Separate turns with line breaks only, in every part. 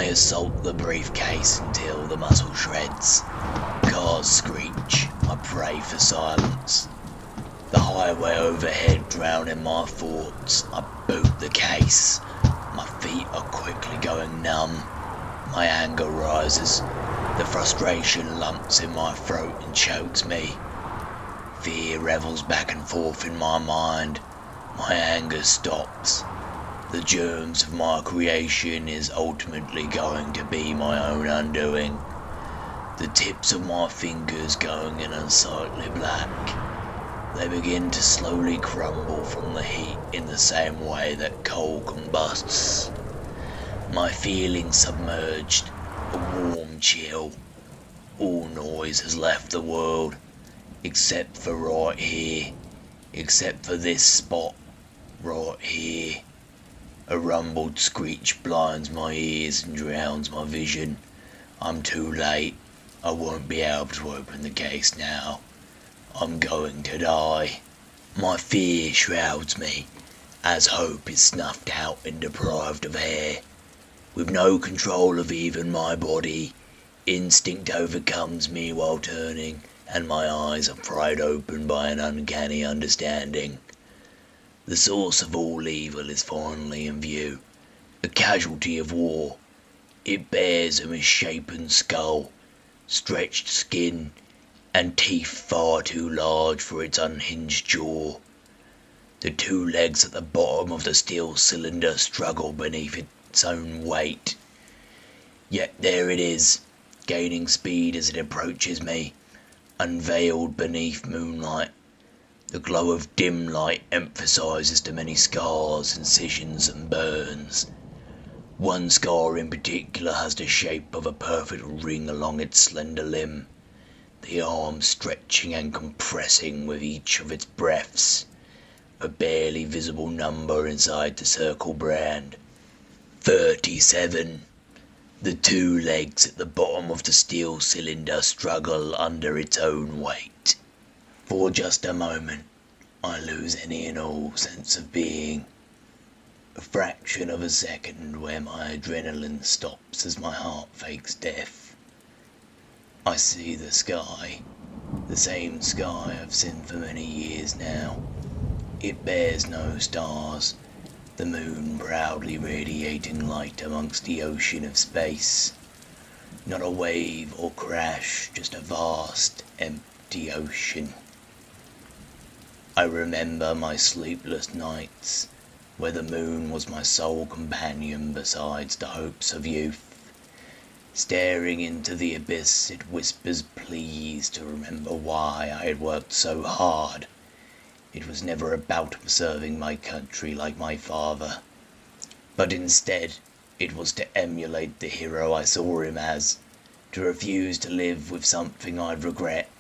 I assault the briefcase until the muscle shreds. Cars screech, I pray for silence. The highway overhead drowning my thoughts, I boot the case. My feet are quickly going numb. My anger rises. The frustration lumps in my throat and chokes me. Fear revels back and forth in my mind. My anger stops. The germs of my creation is ultimately going to be my own undoing. The tips of my fingers going in unsightly black. They begin to slowly crumble from the heat in the same way that coal combusts. My feelings submerged, a warm chill. All noise has left the world, except for right here, except for this spot, right here. A rumbled screech blinds my ears and drowns my vision. I'm too late. I won't be able to open the case now. I'm going to die. My fear shrouds me, as hope is snuffed out and deprived of air. With no control of even my body, instinct overcomes me while turning, and my eyes are pried open by an uncanny understanding. The source of all evil is finally in view, a casualty of war. It bears a misshapen skull, stretched skin, and teeth far too large for its unhinged jaw. The two legs at the bottom of the steel cylinder struggle beneath its own weight. Yet there it is, gaining speed as it approaches me, unveiled beneath moonlight. The glow of dim light emphasizes the many scars, incisions, and burns. One scar in particular has the shape of a perfect ring along its slender limb, the arm stretching and compressing with each of its breaths, a barely visible number inside the circle brand. 37. The two legs at the bottom of the steel cylinder struggle under its own weight. For just a moment, I lose any and all sense of being. A fraction of a second where my adrenaline stops as my heart fakes death. I see the sky, the same sky I've seen for many years now. It bears no stars, the moon proudly radiating light amongst the ocean of space. Not a wave or crash, just a vast, empty ocean. I remember my sleepless nights, where the moon was my sole companion besides the hopes of youth. Staring into the abyss, it whispers pleas to remember why I had worked so hard. It was never about serving my country like my father, but instead it was to emulate the hero I saw him as, to refuse to live with something I'd regret,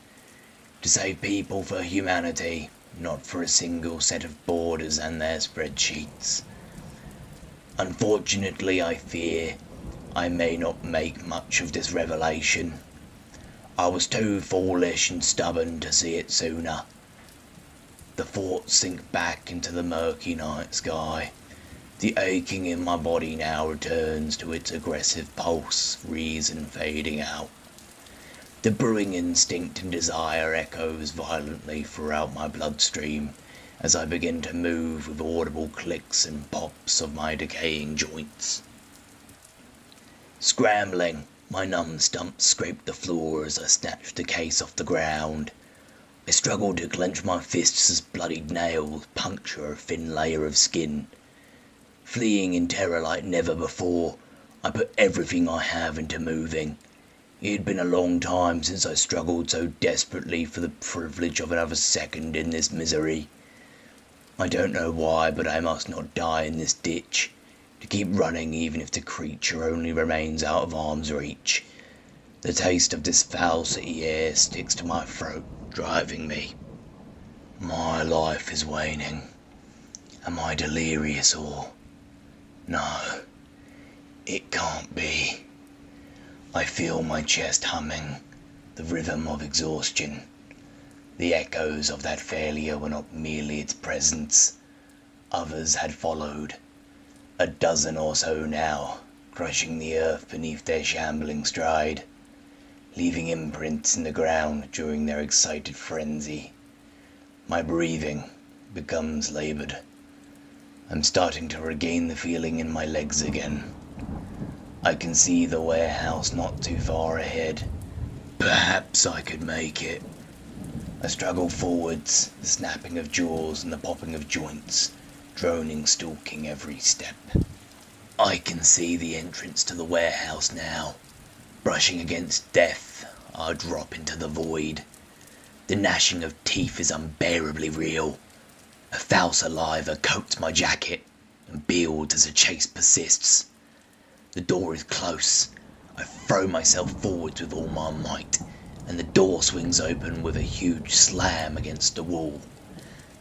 to save people for humanity, not for a single set of borders and their spreadsheets. Unfortunately, I fear I may not make much of this revelation. I was too foolish and stubborn to see it sooner. The thoughts sink back into the murky night sky. The aching in my body now returns to its aggressive pulse, reason fading out. The brewing instinct and desire echoes violently throughout my bloodstream as I begin to move with audible clicks and pops of my decaying joints. Scrambling, my numb stumps scrape the floor as I snatch the case off the ground. I struggle to clench my fists as bloodied nails puncture a thin layer of skin. Fleeing in terror like never before, I put everything I have into moving. It had been a long time since I struggled so desperately for the privilege of another second in this misery. I don't know why, but I must not die in this ditch. To keep running even if the creature only remains out of arm's reach. The taste of this foul city air sticks to my throat, driving me. My life is waning. Am I delirious or... No, it can't be. I feel my chest humming, the rhythm of exhaustion. The echoes of that failure were not merely its presence. Others had followed. A dozen or so now, crushing the earth beneath their shambling stride, leaving imprints in the ground during their excited frenzy. My breathing becomes labored. I'm starting to regain the feeling in my legs again. I can see the warehouse not too far ahead. Perhaps I could make it. I struggle forwards, the snapping of jaws and the popping of joints, droning, stalking every step. I can see the entrance to the warehouse now. Brushing against death, I drop into the void. The gnashing of teeth is unbearably real. A foul saliva coats my jacket and builds as the chase persists. The door is close. I throw myself forwards with all my might, and the door swings open with a huge slam against the wall.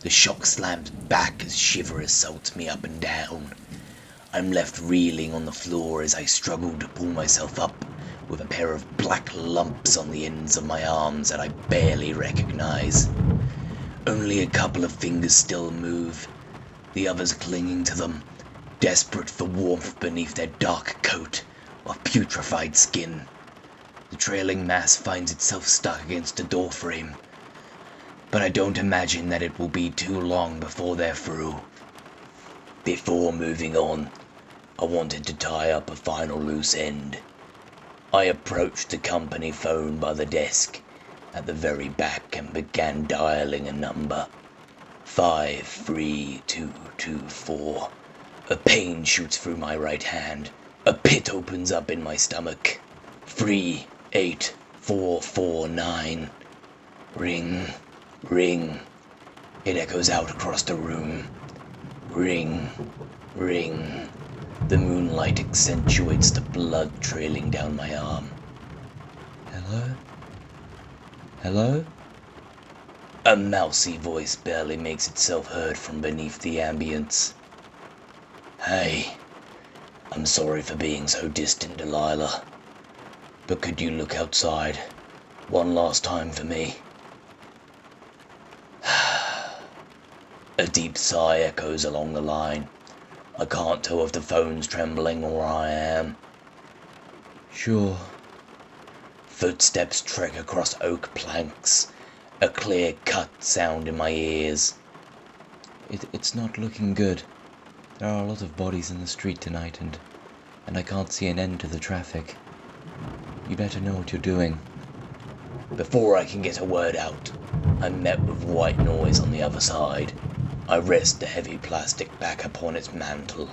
The shock slams back as shiver assaults me up and down. I'm left reeling on the floor as I struggle to pull myself up, with a pair of black lumps on the ends of my arms that I barely recognize. Only a couple of fingers still move, the others clinging to them, desperate for warmth beneath their dark coat of putrefied skin. The trailing mass finds itself stuck against a doorframe, but I don't imagine that it will be too long before they're through. Before moving on, I wanted to tie up a final loose end. I approached the company phone by the desk at the very back and began dialing a number. 53224. A pain shoots through my right hand. A pit opens up in my stomach. 38449. Ring, ring. It echoes out across the room. Ring, ring. The moonlight accentuates the blood trailing down my arm. Hello? Hello? A mousy voice barely makes itself heard from beneath the ambience. Hey, I'm sorry for being so distant, Delilah. But could you look outside one last time for me? A deep sigh echoes along the line. I can't tell if the phone's trembling or I am. Sure. Footsteps trek across oak planks, a clear-cut sound in my ears. It's not looking good. There are a lot of bodies in the street tonight, and I can't see an end to the traffic. You better know what you're doing. Before I can get a word out, I'm met with white noise on the other side. I rest the heavy plastic back upon its mantle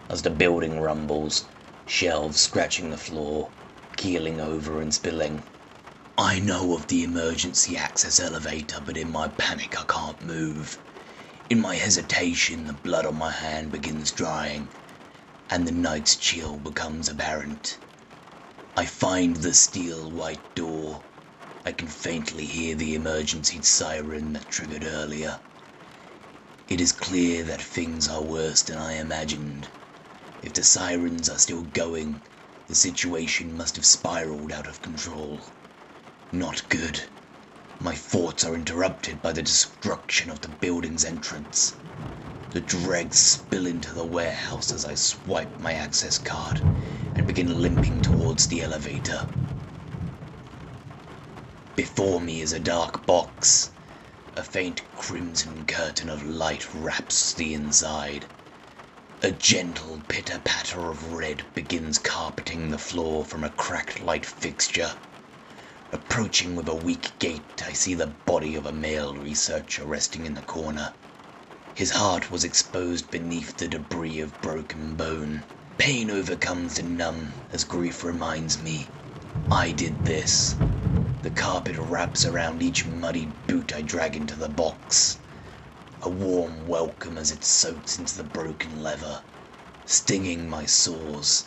as the building rumbles, shelves scratching the floor, keeling over and spilling. I know of the emergency access elevator, but in my panic I can't move. In my hesitation, the blood on my hand begins drying, and the night's chill becomes apparent. I find the steel white door. I can faintly hear the emergency siren that triggered earlier. It is clear that things are worse than I imagined. If the sirens are still going, the situation must have spiraled out of control. Not good. My thoughts are interrupted by the destruction of the building's entrance. The dregs spill into the warehouse as I swipe my access card and begin limping towards the elevator. Before me is a dark box. A faint crimson curtain of light wraps the inside. A gentle pitter-patter of red begins carpeting the floor from a cracked light fixture. Approaching with a weak gait, I see the body of a male researcher resting in the corner. His heart was exposed beneath the debris of broken bone. Pain overcomes the numb as grief reminds me, I did this. The carpet wraps around each muddied boot I drag into the box. A warm welcome as it soaks into the broken leather, stinging my sores.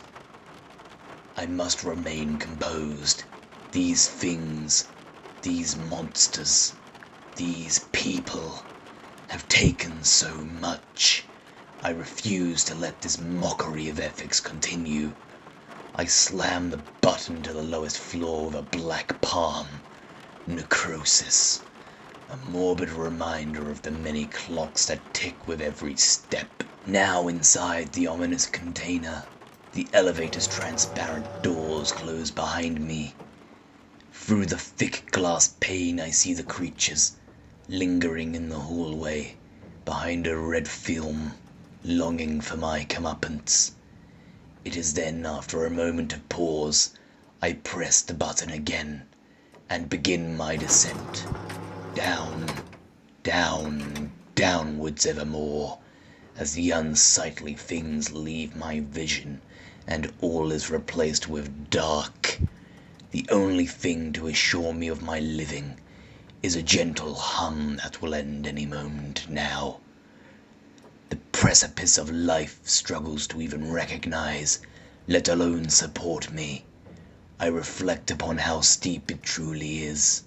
I must remain composed. These things, these monsters, these people have taken so much. I refuse to let this mockery of ethics continue. I slam the button to the lowest floor with a black palm. Necrosis. A morbid reminder of the many clocks that tick with every step. Now inside the ominous container, The elevator's transparent doors close behind me. Through the thick glass pane I see the creatures, lingering in the hallway, behind a red film, longing for my comeuppance. It is then, after a moment of pause, I press the button again, and begin my descent. Down, down, downwards evermore, as the unsightly things leave my vision, and all is replaced with dark. The only thing to assure me of my living is a gentle hum that will end any moment now. The precipice of life struggles to even recognize, let alone support me. I reflect upon how steep it truly is.